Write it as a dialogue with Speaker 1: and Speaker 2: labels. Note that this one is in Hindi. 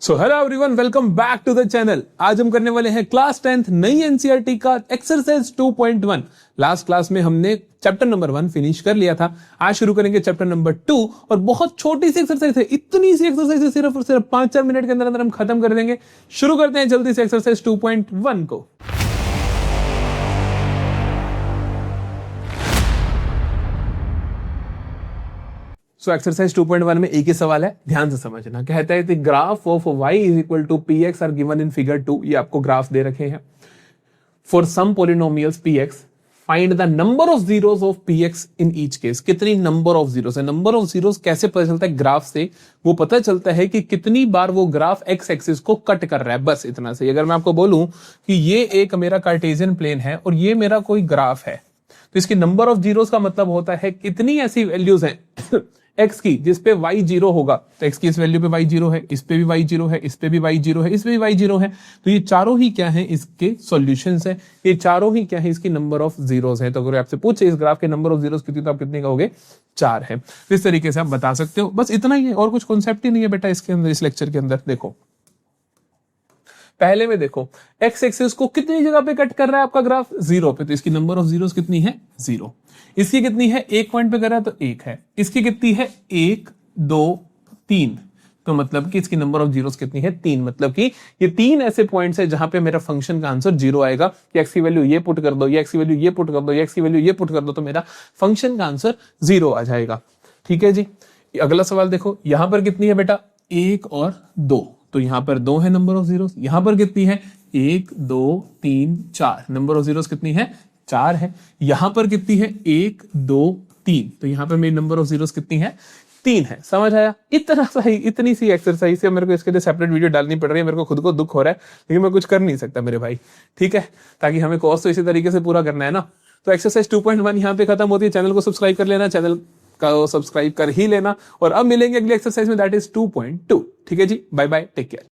Speaker 1: So hello everyone, welcome back to the channel. आज हम करने वाले हैं क्लास 10th नई एनसीईआरटी का एक्सरसाइज 2.1। लास्ट क्लास में हमने चैप्टर नंबर 1 फिनिश कर लिया था। आज शुरू करेंगे चैप्टर नंबर 2 और बहुत छोटी सी एक्सरसाइज है, इतनी सी एक्सरसाइज है, सिर्फ और सिर्फ 5-4 मिनट के अंदर अंदर हम खत्म कर देंगे। शुरू करते हैं जल्दी से एक्सरसाइज 2.1 को। सो एक्सरसाइज 2.1 में एक ही सवाल है, ध्यान से समझना। कहता है graph of y is equal to px are given in figure 2। ये आपको ग्राफ दे रखे हैं। For some polynomials px find the number of zeros of px in each case. कितनी नंबर ऑफ जीरोस है। नंबर ऑफ जीरोस कैसे पता चलता है? ग्राफ से वो पता चलता है कि कितनी बार वो ग्राफ एक्स एक्सिस को कट कर रहा है, बस इतना से। अगर मैं आपको बोलूं कि ये एक मेरा कार्टेशियन प्लेन है और ये मेरा कोई ग्राफ है, तो इसकी नंबर ऑफ जीरोस का मतलब होता है कितनी ऐसी वैल्यूज हैं x की जिस पे y 0 होगा। तो x की इस वैल्यू पे y 0 है, इस पे भी y 0 है, इस पे भी y 0 है, इस पे भी y 0 है। तो ये चारों ही क्या है? इसके सॉल्यूशंस है। ये चारों ही क्या है? इसकी नंबर ऑफ जीरोस है। तो अगर आपसे पूछे इस ग्राफ के नंबर ऑफ जीरोस कितनी, तो आप कितने कहोगे? 4 है। तो इस तरीके से आप बता सकते हो। बस इतना ही है, और कुछ कॉन्सेप्ट ही नहीं है बेटा इसके अंदर, इस लेक्चर के अंदर। देखो पहले में देखो, एक्स एक्सिस को कितनी जगह पे कट कर रहा है आपका ग्राफ? 0 पे। तो इसकी नंबर ऑफ जीरोस कितनी है? 0। इसकी कितनी है? 1 पॉइंट पे कर रहा है तो 1 है। इसकी कितनी है? 1 2 3। तो मतलब कि इसकी नंबर ऑफ जीरोस कितनी है? 3। मतलब कि ये 3 ऐसे पॉइंट्स है जहां पे मेरा फंक्शन का आंसर 0 आएगा। कि एक्स की वैल्यू ये पुट कर दो, ये एक्स की वैल्यू ये पुट कर दो, ये एक्स की वैल्यू ये पुट कर दो, तो मेरा फंक्शन का आंसर 0 आ जाएगा। ठीक है जी। अगला सवाल देखो, यहां पर कितनी है बेटा? 1 और 2। तो यहां पर 2 है नंबर ऑफ जीरोस। यहां पर कितनी है? 1 2 3 4। नंबर ऑफ जीरोस कितनी है? 4 है। यहां पर कितनी है? 1 2 3। तो यहां पर मेरी नंबर ऑफ जीरोस कितनी है? 3 है। समझ आया? इतना सही, इतनी सी एक्सरसाइज से मेरे को इसके लिए सेपरेट वीडियो डालनी पड़ रही है। मेरे को खुद को दुख हो रहा है, लेकिन मैं कुछ कर नहीं सकता मेरे भाई। ठीक है, ताकि हमें कोर्स तो इसी तरीके से पूरा करना है ना। तो एक्सरसाइज 2.1 यहाँ पे खत्म होती है। चैनल को सब्सक्राइब कर लेना, चैनल का सब्सक्राइब कर ही लेना। और अब मिलेंगे अगली एक्सरसाइज में, दैट इज 2.2। ठीक है जी, बाय बाय, टेक केयर।